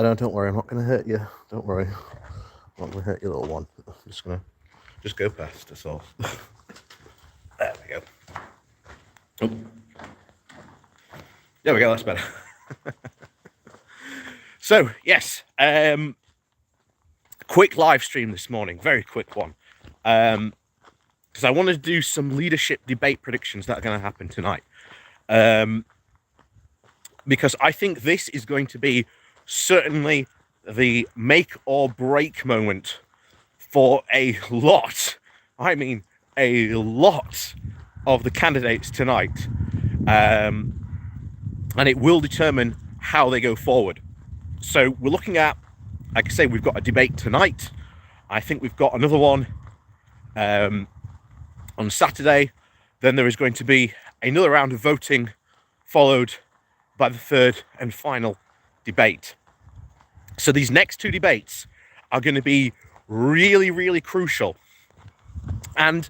I don't worry, I'm not going to hurt you. Don't worry. I'm not going to hurt you, little one. I'm just going to go past, that's all. There we go. Oh. There we go, that's better. So, yes, quick live stream this morning, very quick one. Because I want to do some leadership debate predictions that are going to happen tonight. Because I think this is going to be certainly the make or break moment for a lot, I mean a lot of the candidates tonight. And it will determine how they go forward. So we're looking at, like I say, we've got a debate tonight. I think we've got another one on Saturday. Then there is going to be another round of voting, followed by the third and final debate. So these next two debates are going to be really, really crucial. And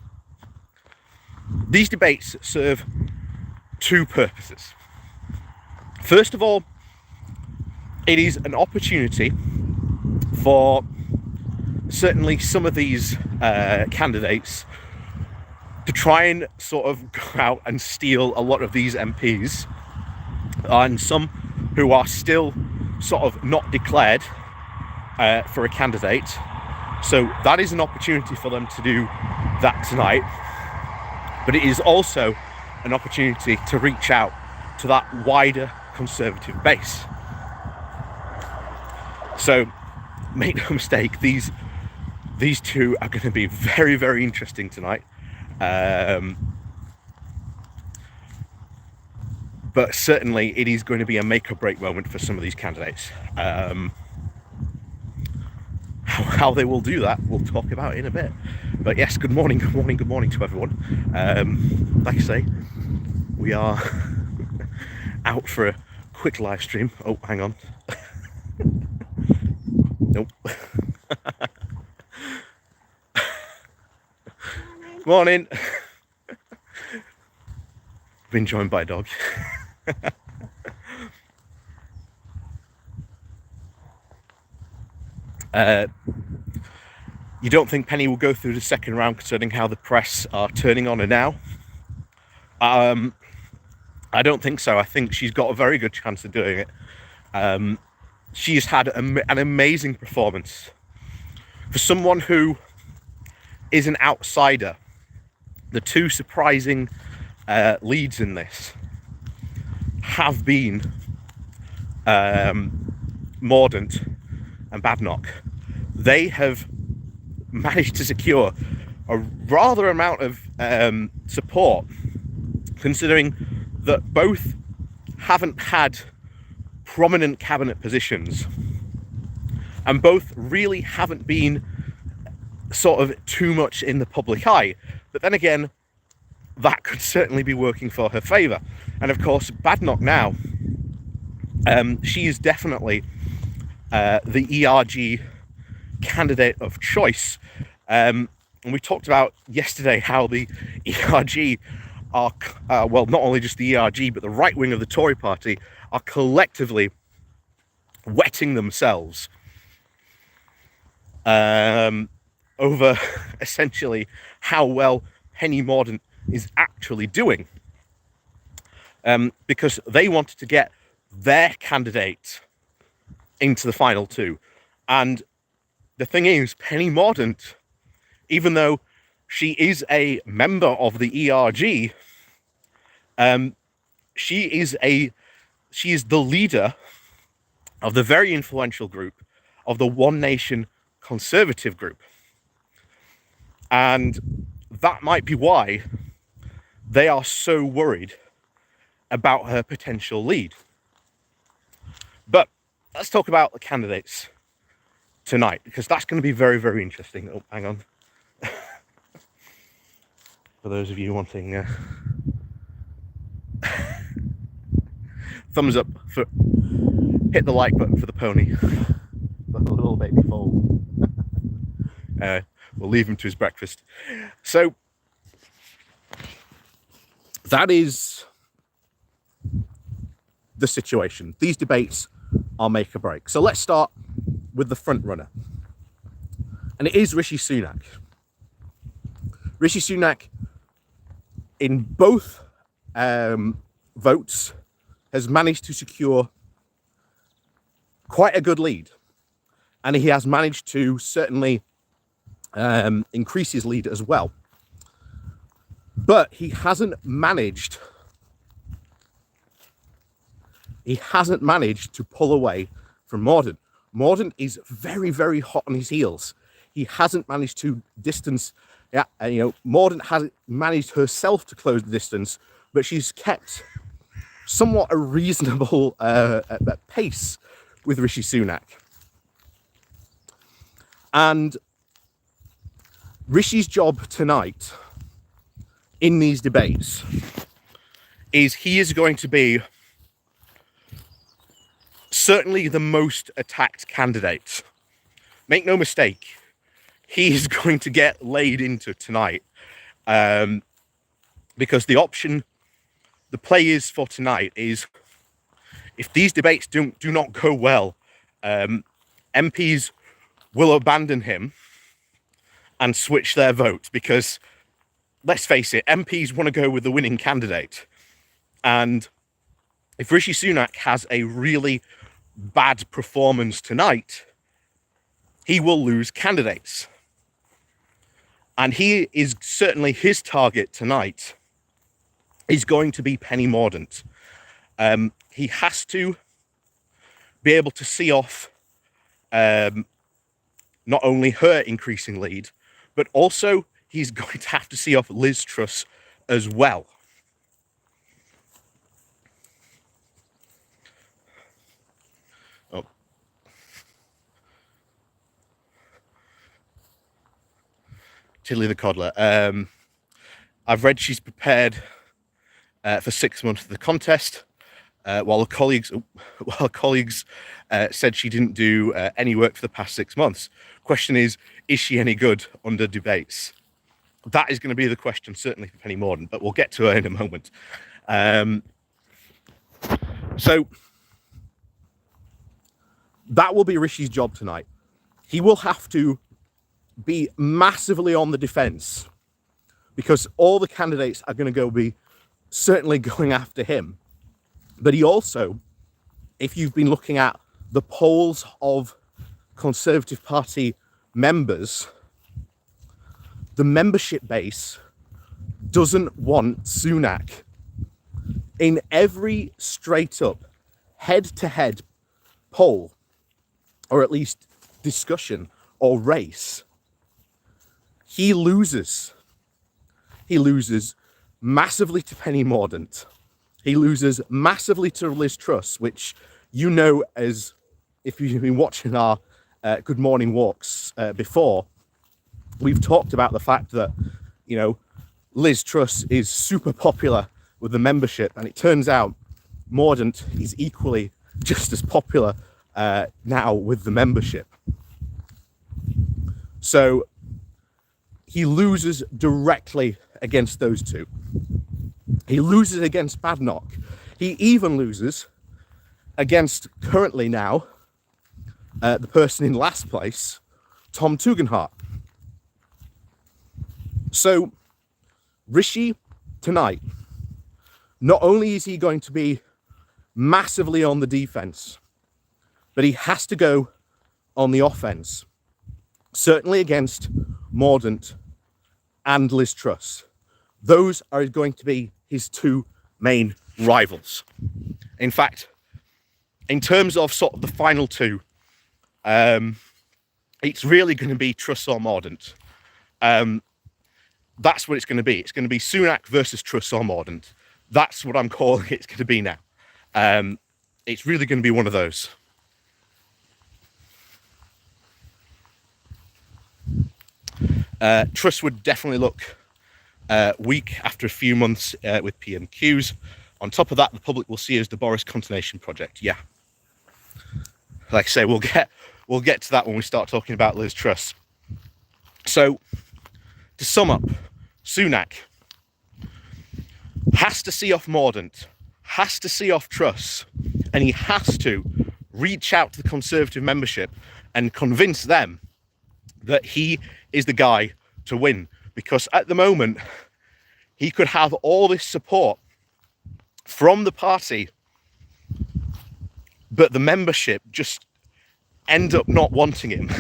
these debates serve two purposes. First of all, it is an opportunity for certainly some of these candidates to try and sort of go out and steal a lot of these MPs, and some who are still sort of not declared for a candidate. So that is an opportunity for them to do that tonight. But it is also an opportunity to reach out to that wider Conservative base. So make no mistake, these two are going to be very, very interesting tonight. But certainly it is going to be a make or break moment for some of these candidates. How they will do that, we'll talk about in a bit. But yes, good morning to everyone. Like I say, we are out for a quick live stream. Oh, hang on. Nope. Morning. Been joined by a dog. You don't think Penny will go through the second round, concerning how the press are turning on her now? I don't think so. I think she's got a very good chance of doing it. She's had an amazing performance. For someone who is an outsider, the two surprising leads in this have been Mordaunt and Badenoch. They have managed to secure a rather amount of support, considering that both haven't had prominent cabinet positions and both really haven't been sort of too much in the public eye. But then again, that could certainly be working for her favour. And of course, Badenoch now, she is definitely the ERG candidate of choice. And we talked about yesterday how the ERG are, well, not only just the ERG, but the right wing of the Tory party are collectively wetting themselves over essentially how well Penny Mordaunt is actually doing, because they wanted to get their candidate into the final two. And the thing is, Penny Mordaunt, even though she is a member of the ERG, she is the leader of the very influential group of the One Nation Conservative group. And that might be why they are so worried about her potential lead. But let's talk about the candidates tonight, because that's going to be very, very interesting. Oh, hang on. For those of you wanting thumbs up for, hit the like button for the pony, the little baby foal. We'll leave him to his breakfast. So that is the situation. These debates our make or break. So let's start with the front runner. And it is Rishi Sunak. Rishi Sunak, in both votes, has managed to secure quite a good lead. And he has managed to certainly increase his lead as well. But he hasn't managed to pull away from Mordaunt. Mordaunt is very, very hot on his heels. He hasn't managed to distance. Mordaunt has managed herself to close the distance, but she's kept somewhat a reasonable pace with Rishi Sunak. And Rishi's job tonight in these debates is he is going to be certainly the most attacked candidate. Make no mistake, he is going to get laid into tonight, because the play is for tonight is, if these debates do not go well, MPs will abandon him and switch their vote, because let's face it, MPs want to go with the winning candidate. And if Rishi Sunak has a really bad performance tonight, he will lose candidates. And he is certainly, his target tonight is going to be Penny Mordaunt. He has to be able to see off not only her increasing lead, but also he's going to have to see off Liz Truss as well. Oh. Tilly the Coddler. I've read she's prepared for 6 months of the contest, while colleagues said she didn't do any work for the past 6 months. Question is she any good under debates? That is going to be the question, certainly for Penny Mordaunt, but we'll get to her in a moment. So that will be Rishi's job tonight. He will have to be massively on the defense, because all the candidates are going to be certainly going after him. But he also, if you've been looking at the polls of Conservative Party members, the membership base doesn't want Sunak. In every straight up head-to-head poll, or at least discussion or race, he loses. He loses massively to Penny Mordaunt. He loses massively to Liz Truss, which, as if you've been watching our Good Morning Walks before, we've talked about the fact that, Liz Truss is super popular with the membership, and it turns out Mordaunt is equally just as popular now with the membership. So he loses directly against those two. He loses against Badenoch. He even loses against, currently now, the person in last place, Tom Tugendhat. So Rishi tonight, not only is he going to be massively on the defense, but he has to go on the offense, certainly against Mordaunt and Liz Truss. Those are going to be his two main rivals. In fact, in terms of sort of the final two, it's really going to be Truss or Mordaunt. That's what it's going to be. It's going to be Sunak versus Truss or Mordaunt. That's what I'm calling it's going to be now. It's really going to be one of those. Truss would definitely look weak after a few months with PMQs. On top of that, the public will see it as the Boris continuation project. Yeah. Like I say, we'll get to that when we start talking about Liz Truss. So, to sum up, Sunak has to see off Mordaunt, has to see off Truss, and he has to reach out to the Conservative membership and convince them that he is the guy to win. Because at the moment, he could have all this support from the party, but the membership just end up not wanting him.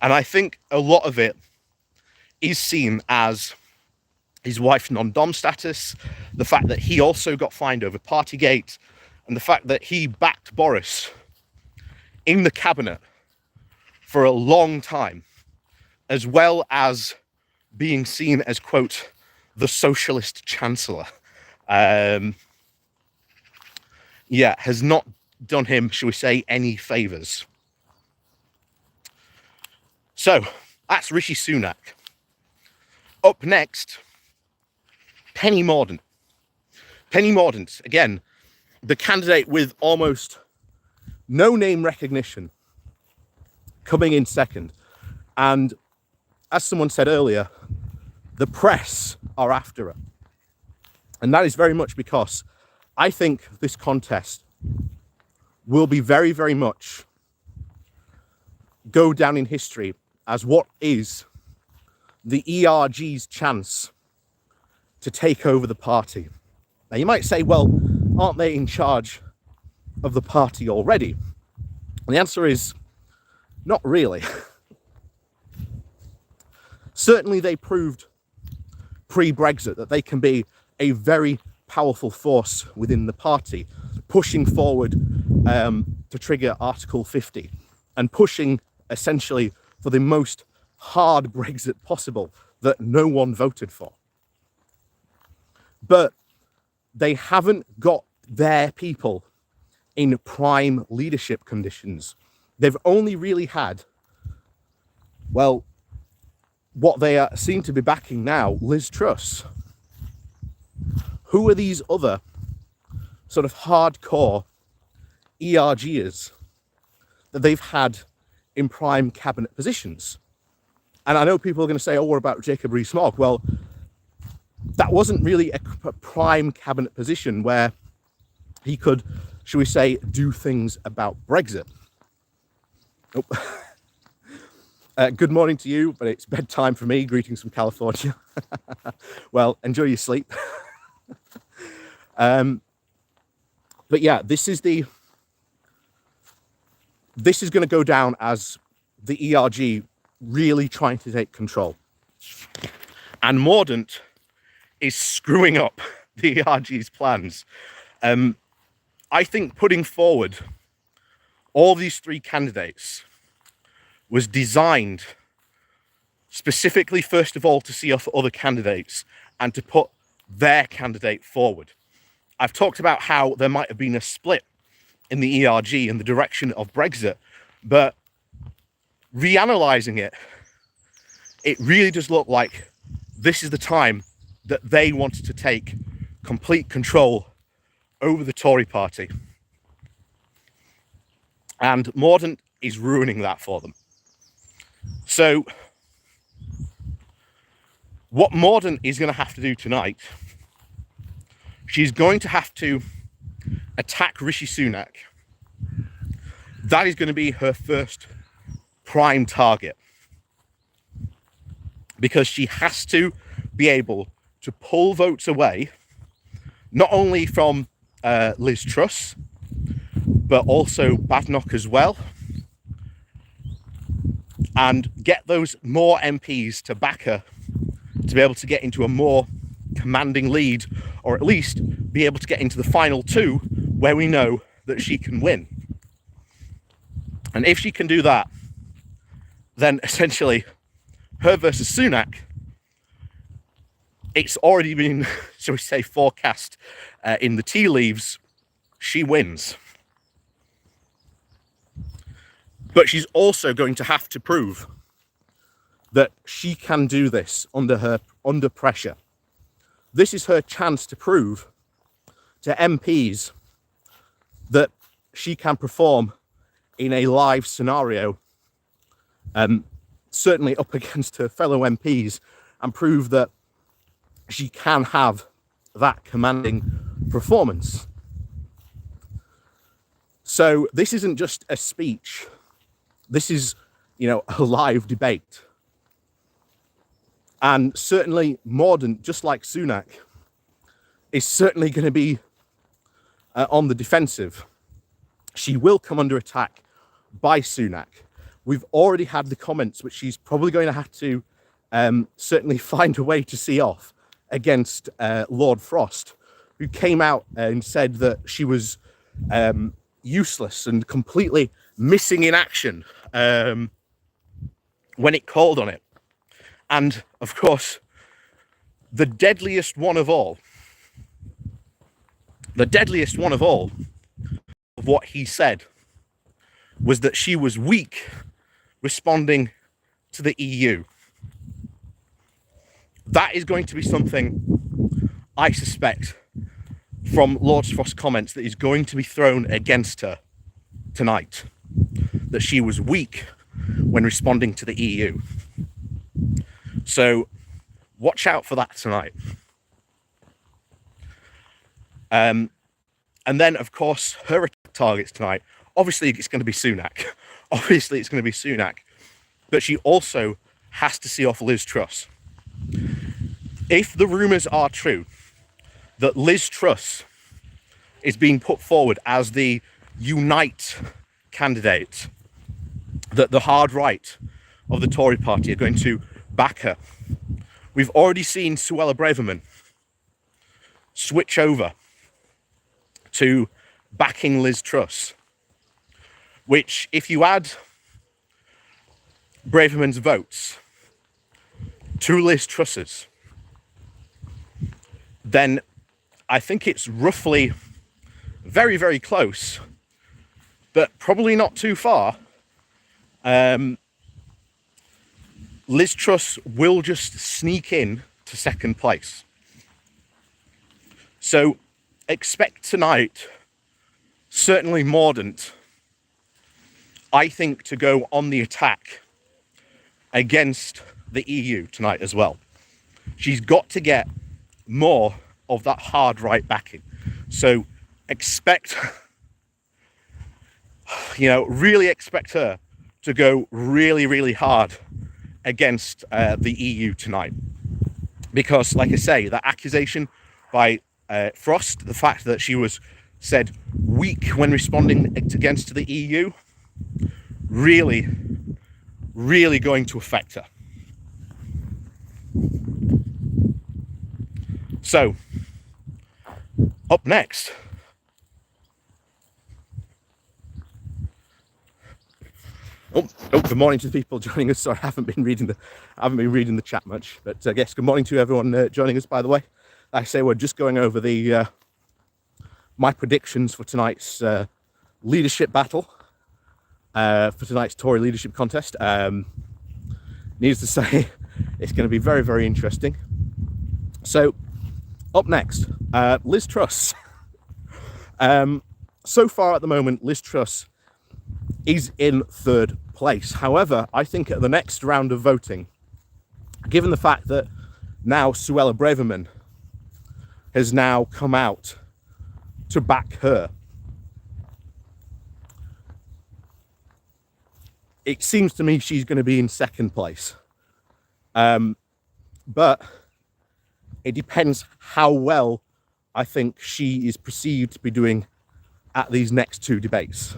And I think a lot of it is seen as his wife's non-dom status, the fact that he also got fined over Partygate, and the fact that he backed Boris in the cabinet for a long time, as well as being seen as, quote, the socialist chancellor. Has not done him, shall we say, any favours. So, that's Rishi Sunak. Up next, Penny Mordaunt. Penny Mordaunt, again, the candidate with almost no name recognition, coming in second. And as someone said earlier, the press are after her. And that is very much because I think this contest will be very, very much go down in history as what is the ERG's chance to take over the party. Now you might say, well, aren't they in charge of the party already? And the answer is not really. Certainly they proved pre-Brexit that they can be a very powerful force within the party, pushing forward to trigger Article 50 and pushing essentially for the most hard Brexit possible that no one voted for. But they haven't got their people in prime leadership conditions. They've only really had, well, what they seem to be backing now, Liz Truss. Who are these other sort of hardcore ERGers that they've had in prime cabinet positions? And I know people are going to say, oh, what about Jacob Rees-Mogg? Well, that wasn't really a prime cabinet position where he could, shall we say, do things about Brexit. Oh. Good morning to you, but it's bedtime for me. Greetings from California. Well, enjoy your sleep. But yeah, this is going to go down as the ERG really trying to take control. And Mordaunt is screwing up the ERG's plans. I think putting forward all these three candidates was designed specifically, first of all, to see off other candidates and to put their candidate forward. I've talked about how there might have been a split in the ERG in the direction of Brexit, but reanalyzing it, it really does look like this is the time that they wanted to take complete control over the Tory party. And Mordaunt is ruining that for them. So what Mordaunt is going to have to do tonight, she's going to have to attack Rishi Sunak. That is going to be her first prime target, because she has to be able to pull votes away, not only from Liz Truss, but also Badenoch as well, and get those more MPs to back her to be able to get into a more commanding lead, or at least be able to get into the final two where we know that she can win. And if she can do that, then essentially her versus Sunak, it's already been, shall we say, forecast in the tea leaves, she wins. But she's also going to have to prove that she can do this under pressure. This is her chance to prove to MPs that she can perform in a live scenario, certainly up against her fellow MPs, and prove that she can have that commanding performance. So this isn't just a speech. This is, a live debate. And certainly Mordaunt, just like Sunak, is certainly going to be on the defensive. She will come under attack by Sunak. We've already had the comments, which she's probably going to have to certainly find a way to see off against Lord Frost, who came out and said that she was useless and completely missing in action when it called on it. And of course, the deadliest one of all of what he said was that she was weak responding to the EU. That is going to be something, I suspect, from Lord Frost's comments that is going to be thrown against her tonight. That she was weak when responding to the EU. So watch out for that tonight. And then, of course, her targets tonight, obviously it's going to be Sunak. But she also has to see off Liz Truss. If the rumours are true that Liz Truss is being put forward as the Unite candidate, that the hard right of the Tory party are going to back her. We've already seen Suella Braverman switch over to backing Liz Truss, which, if you add Braverman's votes to Liz Truss's, then I think it's roughly very, very close, but probably not too far. Liz Truss will just sneak in to second place. So expect tonight, certainly Mordaunt, I think, to go on the attack against the EU tonight as well. She's got to get more of that hard right backing. So expect, really expect her to go really, really hard against the EU tonight. Because, like I say, that accusation by Frost, the fact that she was said weak when responding against the EU, really, really going to affect her. So, up next, good morning to the people joining us. Sorry, I haven't been reading the chat much, but yes, good morning to everyone joining us. By the way, like I say, we're just going over the my predictions for tonight's leadership battle, for tonight's Tory leadership contest. Needless to say, it's going to be very, very interesting. So, up next, Liz Truss. So far at the moment, Liz Truss is in third place. However, I think at the next round of voting, given the fact that now Suella Braverman has now come out to back her, it seems to me she's going to be in second place. But it depends how well I think she is perceived to be doing at these next two debates.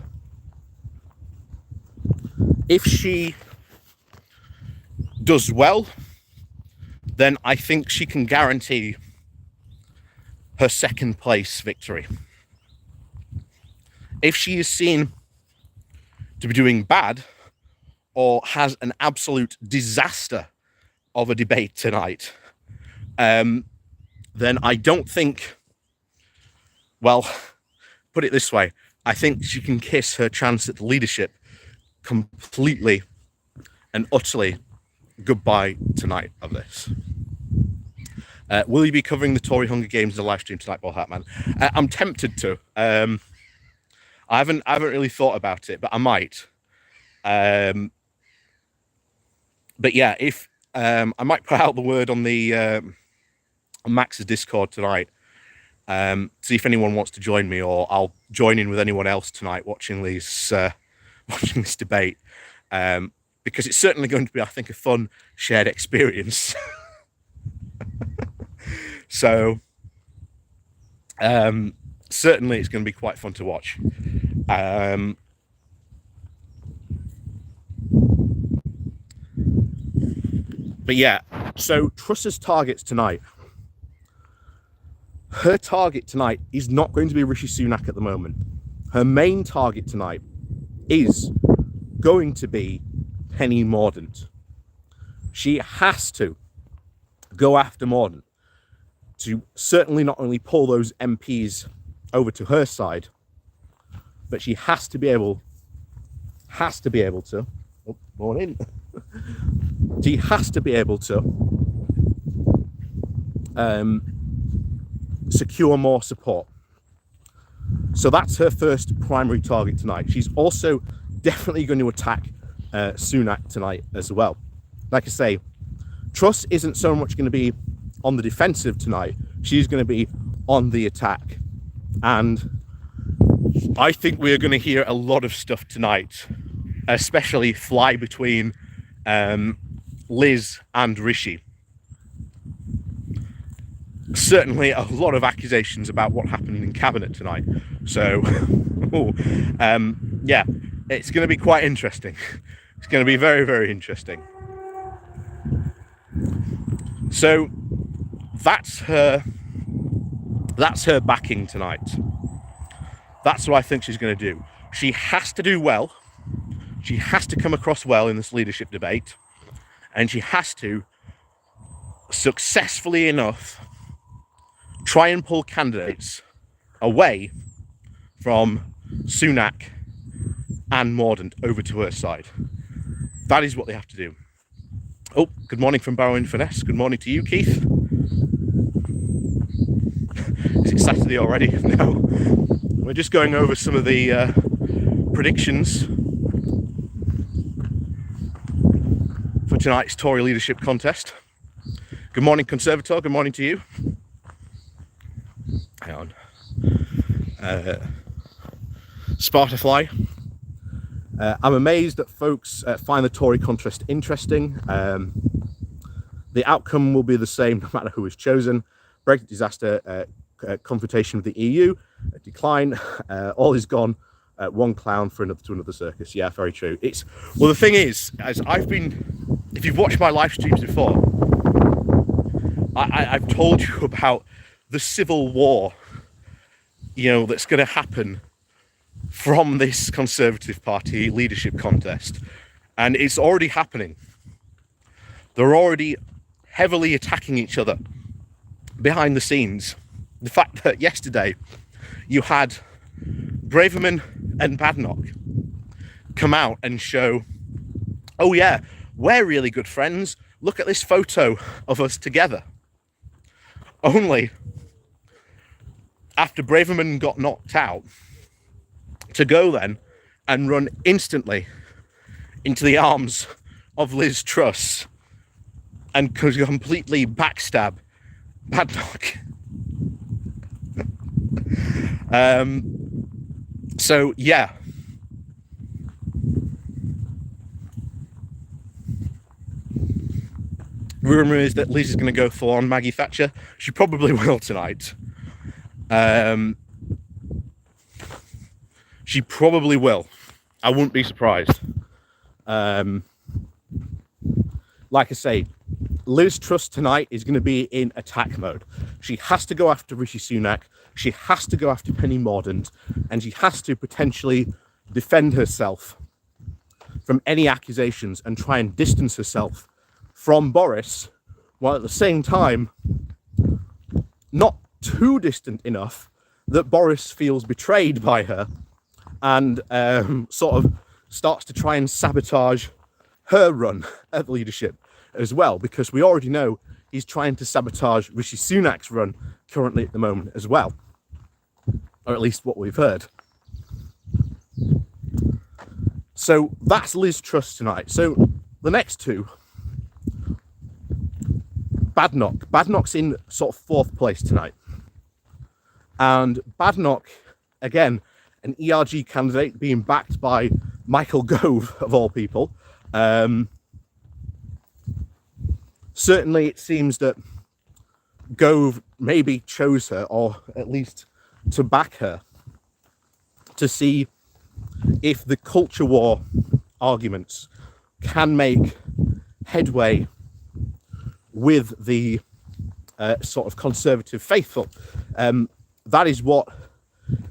If she does well, then I think she can guarantee her second place victory. If she is seen to be doing bad or has an absolute disaster of a debate tonight, then I don't think, well, put it this way, I think she can kiss her chance at the leadership completely and utterly goodbye tonight of this. Will you be covering the Tory Hunger Games in the live stream tonight, Paul Hartman? I'm tempted to. I haven't really thought about it, but I might. But yeah, if I might put out the word on the on Max's Discord tonight. See if anyone wants to join me, or I'll join in with anyone else tonight watching these watching this debate, because it's certainly going to be, I think, a fun shared experience. So certainly it's going to be quite fun to watch. But yeah, so Truss's targets tonight. Her target tonight is not going to be Rishi Sunak at the moment. Her main target tonight is going to be Penny Mordaunt. She has to go after Mordaunt to certainly not only pull those MPs over to her side, but she has to be able to. Oh, morning. She has to be able to secure more support. So that's her first primary target tonight. She's also definitely going to attack Sunak tonight as well. Like I say, Truss isn't so much going to be on the defensive tonight. She's going to be on the attack. And I think we're going to hear a lot of stuff tonight, especially fly between Liz and Rishi. Certainly a lot of accusations about what happened in cabinet tonight. So, yeah, it's going to be quite interesting. It's going to be very, very interesting. So that's her backing tonight. That's what I think she's going to do. She has to do well. She has to come across well in this leadership debate, and she has to successfully enough try and pull candidates away from Sunak and Mordaunt over to her side. That is what they have to do. Oh, good morning from Barrow in Finesse. Good morning to you, Keith. Is it Saturday already? No. We're just going over some of the predictions for tonight's Tory leadership contest. Good morning, Conservator. Good morning to you. Hang on. Spartafly. I'm amazed that folks find the Tory contest interesting. The outcome will be the same no matter who is chosen. Brexit disaster, confrontation with the EU, decline, all is gone. One clown for another to another circus. Yeah, very true. Well, the thing is, as if you've watched my live streams before, I've told you about the civil war, that's going to happen from this Conservative Party leadership contest. And it's already happening. They're already heavily attacking each other behind the scenes. The fact that yesterday you had Braverman and Badenoch come out and show, oh yeah, we're really good friends. Look at this photo of us together. Only after Braverman got knocked out, to go then and run instantly into the arms of Liz Truss and completely backstab Badenoch. So yeah, rumour is that Liz is going to go full on Maggie Thatcher. She probably will tonight. She probably will. I wouldn't be surprised. Like I say, Liz Truss tonight is going to be in attack mode. She has to go after Rishi Sunak. She has to go after Penny Mordaunt, and she has to potentially defend herself from any accusations and try and distance herself from Boris, while at the same time not too distant enough that Boris feels betrayed by her and sort of starts to try and sabotage her run at leadership as well, because we already know he's trying to sabotage Rishi Sunak's run currently at the moment as well, or at least what we've heard. So that's Liz Truss tonight. So the next two, Badenoch's in sort of fourth place tonight. And Badenoch, again, an ERG candidate being backed by Michael Gove, of all people. Certainly it seems that Gove maybe chose her, or at least to back her, to see if the culture war arguments can make headway with the sort of conservative faithful. That is what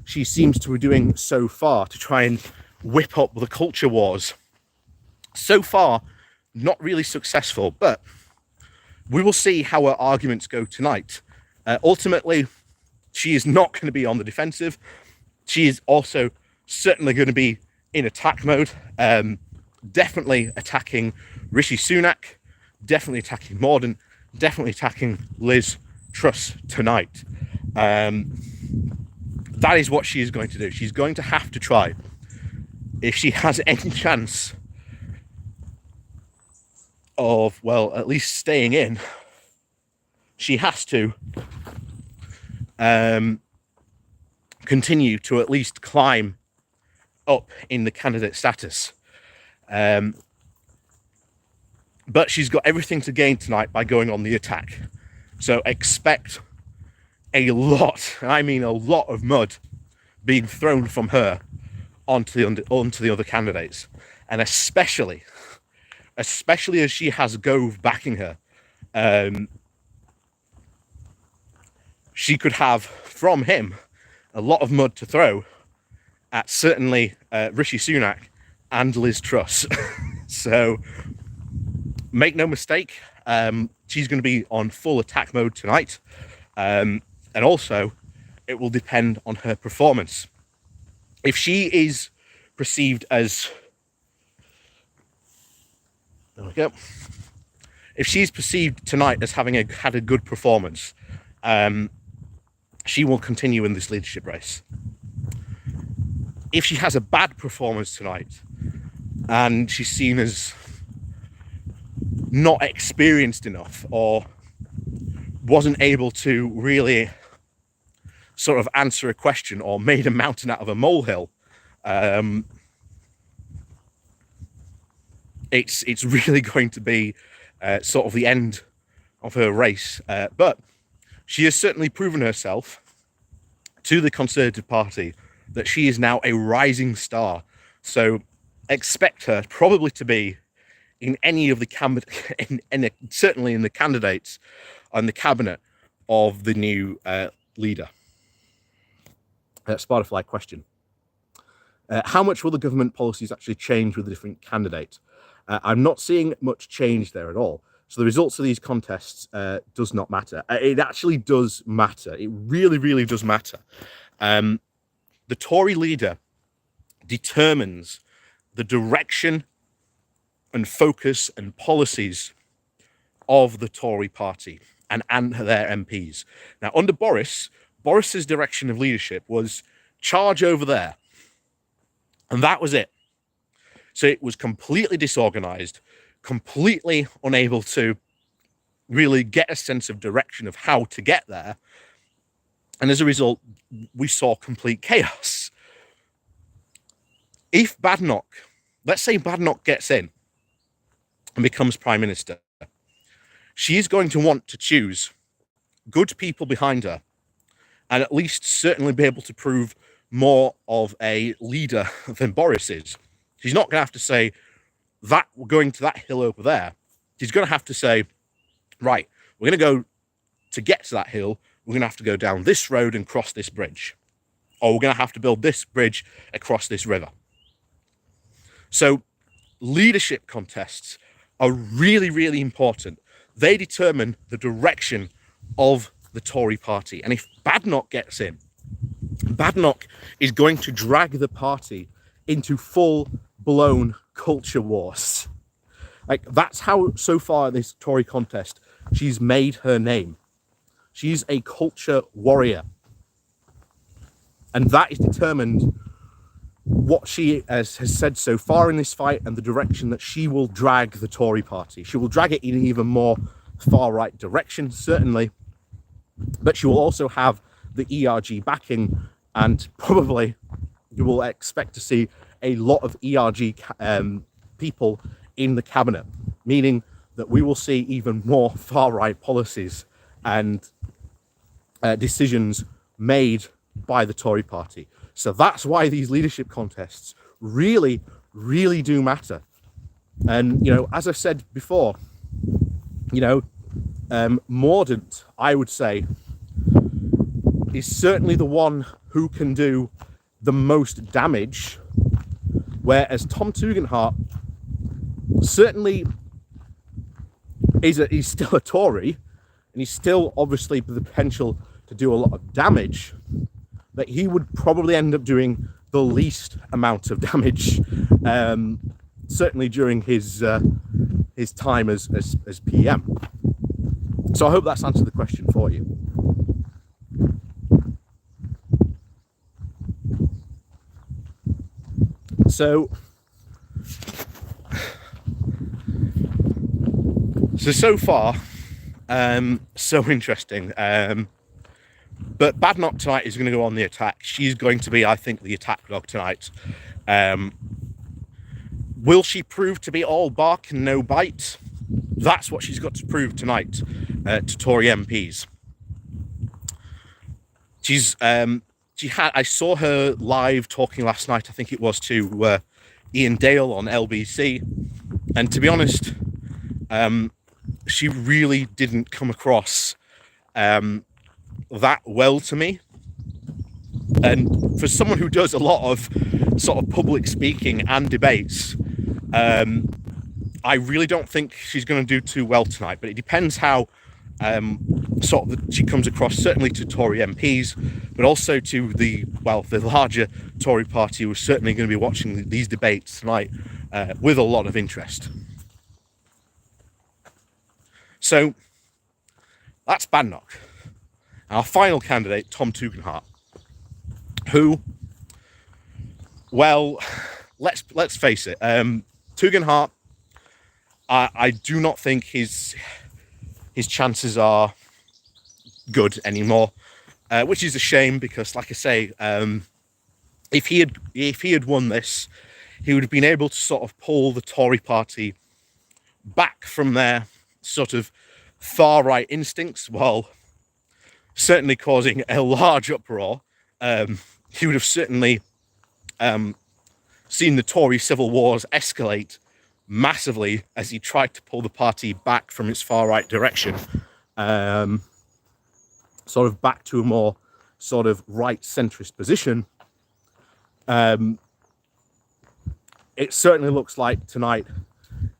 she seems to be doing so far, to try and whip up the culture wars. So far, not really successful, but we will see how her arguments go tonight. Ultimately, she is not going to be on the defensive. She is also certainly going to be in attack mode, definitely attacking Rishi Sunak, definitely attacking Mordaunt, definitely attacking Liz Truss tonight. That is what she is going to do. She's going to have to try, if she has any chance of, well, at least staying in, she has to continue to at least climb up in the candidate status. But she's got everything to gain tonight by going on the attack. So expect a lot, I mean a lot of mud being thrown from her onto the other candidates. And especially as she has Gove backing her, she could have from him a lot of mud to throw at certainly Rishi Sunak and Liz Truss. So make no mistake, she's going to be on full attack mode tonight. And also, it will depend on her performance. If she is perceived as... There we go. If she's perceived tonight as having had a good performance, she will continue in this leadership race. If she has a bad performance tonight, and she's seen as not experienced enough, or wasn't able to really sort of answer a question, or made a mountain out of a molehill, it's really going to be sort of the end of her race. But she has certainly proven herself to the Conservative Party that she is now a rising star. So expect her probably to be in any of the certainly in the candidates and the cabinet of the new leader. Spotify question. How much will the government policies actually change with the different candidates? I'm not seeing much change there at all. So the results of these contests does not matter. It actually does matter. It really, really does matter. The Tory leader determines the direction and focus and policies of the Tory party and their MPs. Now, under Boris's direction of leadership was charge over there. And that was it. So it was completely disorganized, completely unable to really get a sense of direction of how to get there. And as a result, we saw complete chaos. If Badenoch, let's say Badenoch gets in and becomes Prime Minister, she is going to want to choose good people behind her and at least certainly be able to prove more of a leader than Boris is. She's not going to have to say that we're going to that hill over there. She's going to have to say, right, we're going to go to get to that hill. We're going to have to go down this road and cross this bridge. Or we're going to have to build this bridge across this river. So leadership contests are really, really important. They determine the direction of the Tory party. And if Badenoch gets in, Badenoch is going to drag the party into full-blown culture wars. Like, that's how, so far, this Tory contest, she's made her name. She's a culture warrior. And that is determined what she has said so far in this fight and the direction that she will drag the Tory party. She will drag it in even more far-right direction, certainly. But she will also have the ERG backing, and probably you will expect to see a lot of ERG people in the cabinet, meaning that we will see even more far-right policies and decisions made by the Tory party. So that's why these leadership contests really, really do matter. And, you know, as I said before, you know, Mordaunt, I would say, is certainly the one who can do the most damage, whereas Tom Tugendhat certainly he's still a Tory, and he's still obviously the potential to do a lot of damage, but he would probably end up doing the least amount of damage, certainly during his time as PM. So I hope that's answered the question for you. So far, so interesting. But Badenoch tonight is going to go on the attack. She's going to be, I think, the attack dog tonight. Will she prove to be all bark and no bite? That's what she's got to prove tonight to Tory MPs. I saw her live talking last night, I think it was, to Ian Dale on LBC. And to be honest, she really didn't come across that well to me. And for someone who does a lot of sort of public speaking and debates, I really don't think she's going to do too well tonight. But it depends how she comes across, certainly to Tory MPs, but also to the larger Tory party, who is certainly going to be watching these debates tonight with a lot of interest. So that's Badenoch. Our final candidate, Tom Tugendhat, who, well, let's face it, Tugendhat, I do not think his chances are good anymore, which is a shame, because, like I say, if he had won this, he would have been able to sort of pull the Tory party back from their sort of far-right instincts, while certainly causing a large uproar. He would have certainly seen the Tory civil wars escalate massively as he tried to pull the party back from its far-right direction, sort of back to a more sort of right-centrist position. It certainly looks like tonight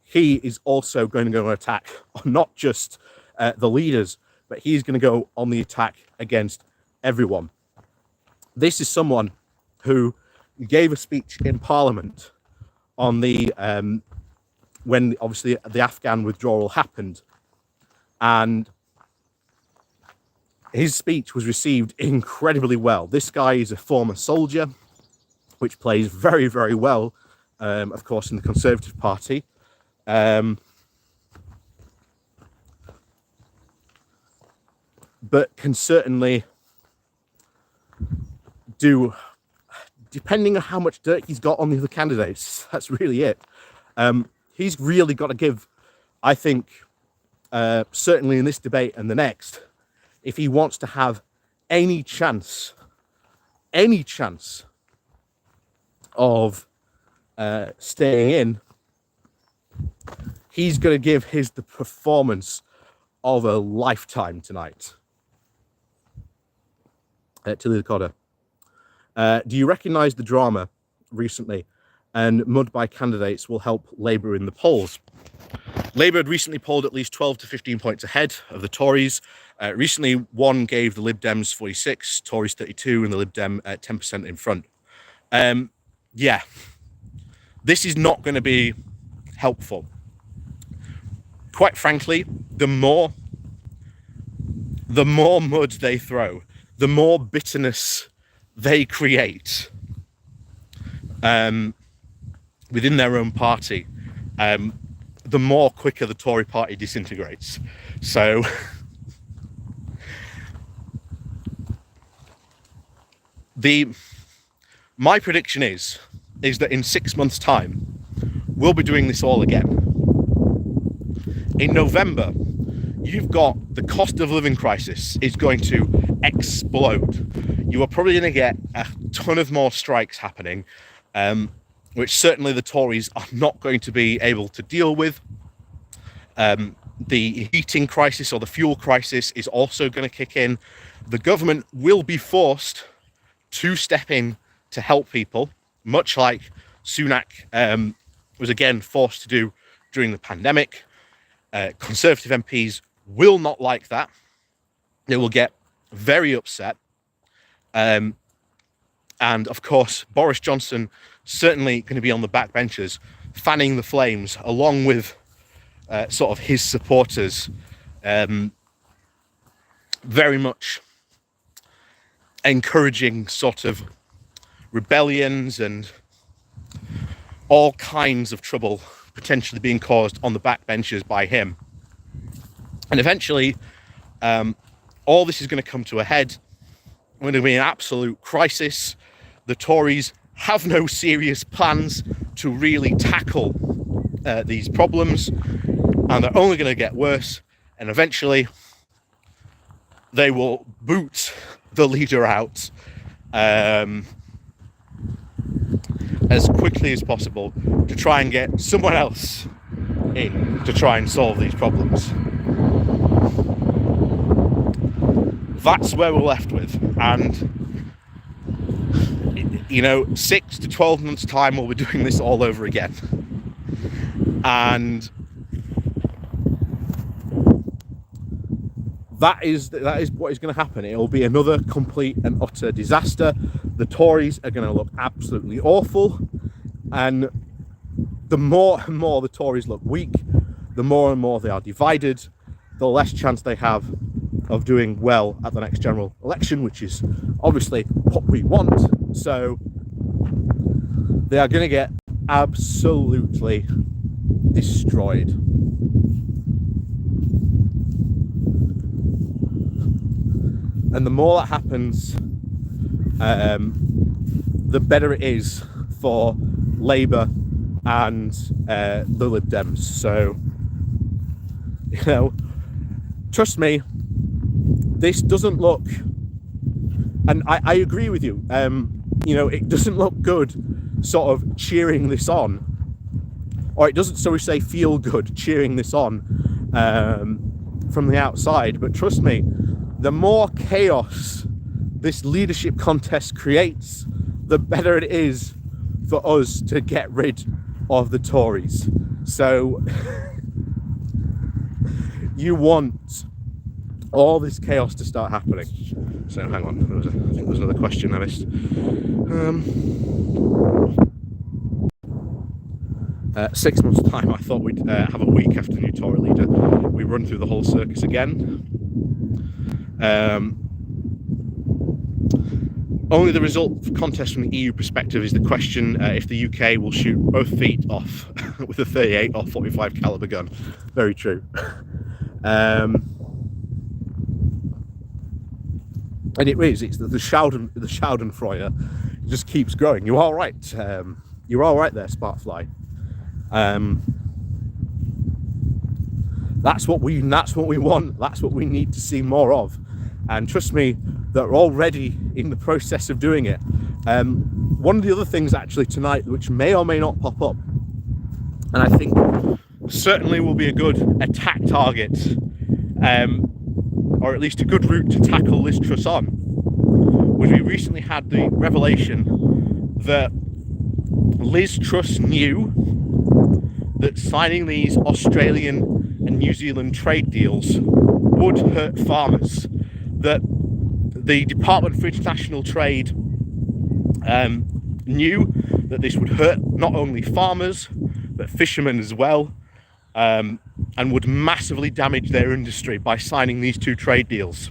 he is also going to go on attack on not just the leaders, but he's going to go on the attack against everyone. This is someone who gave a speech in Parliament on the when obviously the Afghan withdrawal happened, and his speech was received incredibly well. This guy is a former soldier, which plays very, very well, of course, in the Conservative Party. But can certainly do, depending on how much dirt he's got on the other candidates. That's really it. He's really got to give, I think, certainly in this debate and the next, if he wants to have any chance of staying in, he's going to give the performance of a lifetime tonight. Tilly Cotter. Do you recognise the drama recently? And mud by candidates will help Labour in the polls. Labour had recently polled at least 12 to 15 points ahead of the Tories. Recently, one gave the Lib Dems 46, Tories 32, and the Lib Dem 10% in front. Yeah, this is not going to be helpful. Quite frankly, the more mud they throw, the more bitterness they create within their own party, the more quicker the Tory party disintegrates. So My prediction is that in 6 months' time, we'll be doing this all again. In November, you've got the cost of living crisis is going to explode. You are probably going to get a ton of more strikes happening, which certainly the Tories are not going to be able to deal with. The heating crisis or the fuel crisis is also going to kick in. The government will be forced to step in to help people, much like Sunak was again forced to do during the pandemic. Conservative MPs will not like that. They will get very upset. And of course, Boris Johnson certainly going to be on the backbenches, fanning the flames, along with sort of his supporters, very much encouraging sort of rebellions and all kinds of trouble potentially being caused on the backbenches by him. And eventually, all this is going to come to a head. We're going to be in an absolute crisis. The Tories have no serious plans to really tackle these problems, and they're only going to get worse. And eventually, they will boot the leader out as quickly as possible to try and get someone else in to try and solve these problems. That's where we're left with. And, 6 to 12 months' time, we'll be doing this all over again. And that is what is going to happen. It will be another complete and utter disaster. The Tories are going to look absolutely awful. And the more and more the Tories look weak, the more and more they are divided, the less chance they have of doing well at the next general election, which is obviously what we want. So they are going to get absolutely destroyed. And the more that happens, the better it is for Labour and the Lib Dems. So, trust me, this doesn't look, and I agree with you, it doesn't look good sort of cheering this on, or it doesn't, so we say, feel good cheering this on from the outside. But trust me, the more chaos this leadership contest creates, the better it is for us to get rid of the Tories. So you want all this chaos to start happening. So hang on, I think there was another question I missed. 6 months' time, I thought we'd have a week after the new Tory leader. We run through the whole circus again. Only the result contest from the EU perspective is the question if the UK will shoot both feet off with a 38 or 45 caliber gun. Very true. And it is. It's the Schadenfreude. It just keeps growing. You're all right. You're all right there, Sparkfly. That's what we want. That's what we need to see more of. And trust me, they're already in the process of doing it. One of the other things actually tonight, which may or may not pop up, and I think certainly will be a good attack target, or at least a good route to tackle Liz Truss on, was we recently had the revelation that Liz Truss knew that signing these Australian and New Zealand trade deals would hurt farmers, that the Department for International Trade knew that this would hurt not only farmers but fishermen as well, and would massively damage their industry by signing these two trade deals.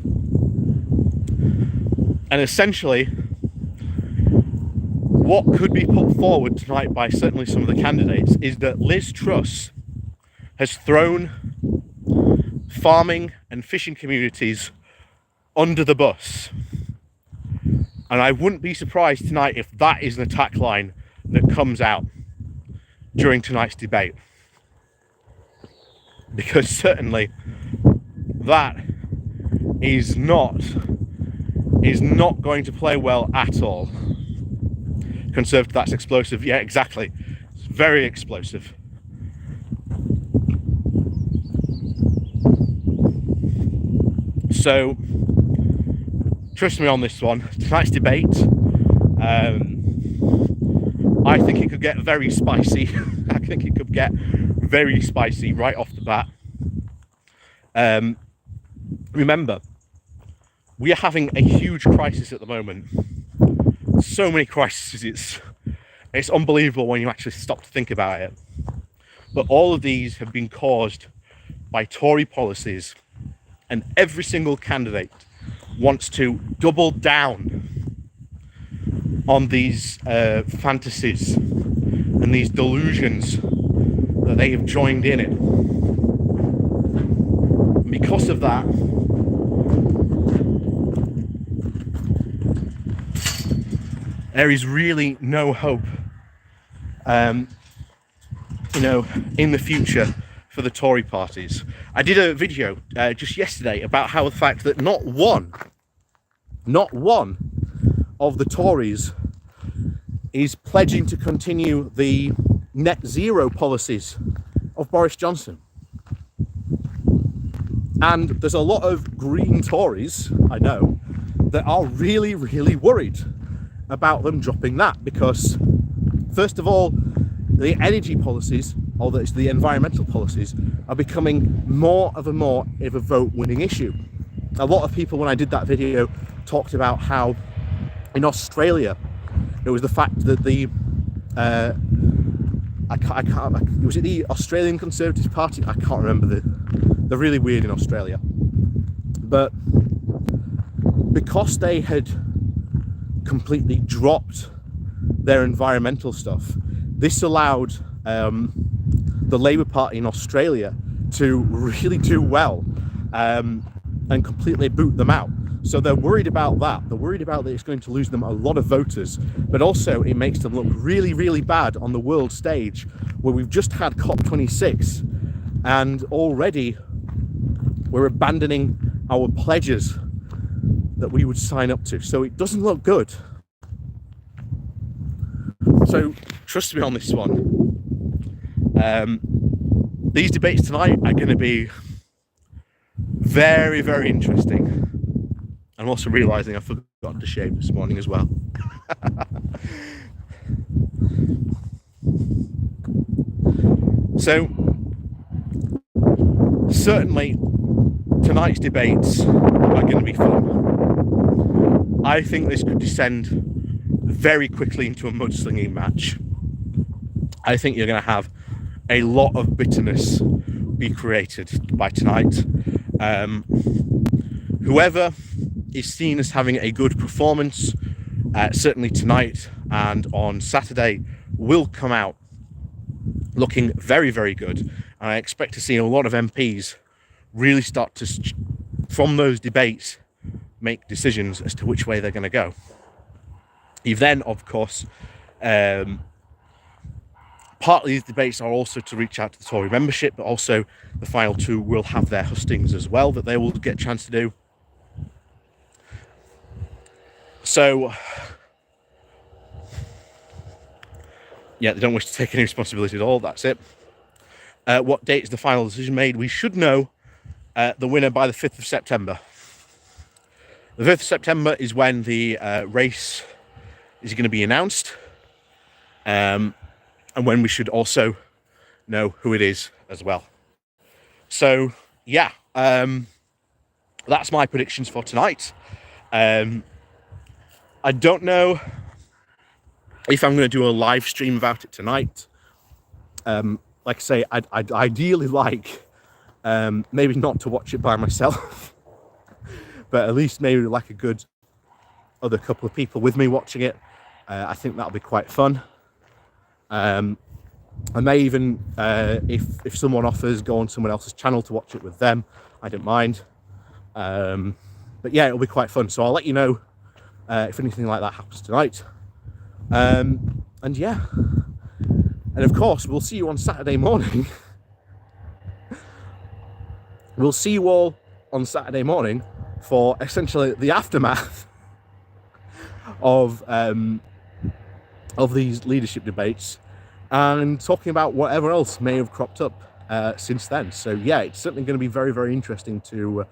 And essentially, what could be put forward tonight by certainly some of the candidates is that Liz Truss has thrown farming and fishing communities under the bus. And And I wouldn't be surprised tonight if that is an attack line that comes out during tonight's debate. Because certainly that is not going to play well at all. Conservative, that's explosive. Yeah, exactly. It's very explosive. So, trust me on this one. Tonight's debate, I think it could get very spicy. I think it could get very spicy right off the bat. Remember, we are having a huge crisis at the moment. So many crises, it's unbelievable when you actually stop to think about it. But all of these have been caused by Tory policies, and every single candidate wants to double down on these fantasies and these delusions that they have joined in it. And because of that, there is really no hope, in the future for the Tory parties. I did a video just yesterday about how the fact that not one of the Tories is pledging to continue the net zero policies of Boris Johnson. And there's a lot of green Tories, I know, that are really, really worried about them dropping that, because first of all, the energy policies, or the environmental policies, are becoming more of a vote winning issue. A lot of people, when I did that video, talked about how in Australia it was the fact that the was it the Australian Conservative Party? I can't remember. They're really weird in Australia, but because they had completely dropped their environmental stuff, this allowed the Labour Party in Australia to really do well and completely boot them out. So they're worried about that. They're worried about that it's going to lose them a lot of voters, but also it makes them look really, really bad on the world stage, where we've just had COP26 and already we're abandoning our pledges that we would sign up to. So it doesn't look good. So trust me on this one. These debates tonight are going to be very, very interesting. I'm also realising I forgot to shave this morning as well. So, certainly, tonight's debates are going to be fun. I think this could descend very quickly into a mudslinging match. I think you're going to have a lot of bitterness be created by tonight. Whoever is seen as having a good performance, certainly tonight and on Saturday, will come out looking very, very good. And I expect to see a lot of MPs really start to, from those debates, make decisions as to which way they're going to go. You then, of course, partly these debates are also to reach out to the Tory membership, but also the final two will have their hustings as well that they will get a chance to do. So, yeah, they don't wish to take any responsibility at all, that's it. What date is the final decision made? We should know the winner by the 5th of September. The 5th of September is when the race is going to be announced, and when we should also know who it is as well. So, yeah, that's my predictions for tonight. I don't know if I'm going to do a live stream about it tonight. Like I say, I'd ideally like maybe not to watch it by myself, but at least maybe like a good other couple of people with me watching it. I think that'll be quite fun. I may even, if someone offers, go on someone else's channel to watch it with them. I don't mind. But yeah, it'll be quite fun. So I'll let you know if anything like that happens tonight. And yeah, and of course, we'll see you on Saturday morning. We'll see you all on Saturday morning for essentially the aftermath of these leadership debates and talking about whatever else may have cropped up since then. So yeah, it's certainly going to be very, very interesting to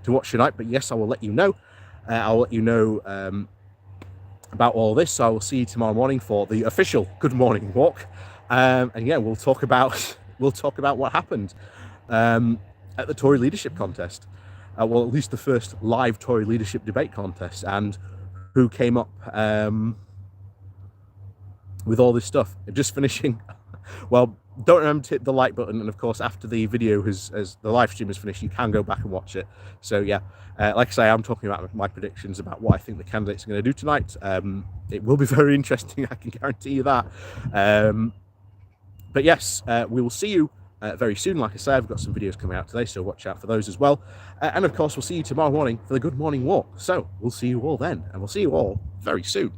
watch tonight. But yes, I will let you know. I'll let you know about all this. So I will see you tomorrow morning for the official Good Morning Walk. And yeah, we'll talk about what happened at the Tory leadership contest. Well, at least the first live Tory leadership debate contest, and who came up with all this stuff. Just finishing. Well, don't remember to hit the like button, and of course, after the video as the live stream is finished, you can go back and watch it. So yeah, like I say, I'm talking about my predictions about what I think the candidates are going to do tonight. It will be very interesting, I can guarantee you that. But yes, we will see you very soon. Like I say, I've got some videos coming out today, so watch out for those as well. And of course, we'll see you tomorrow morning for the Good Morning Walk. So we'll see you all then, and we'll see you all very soon.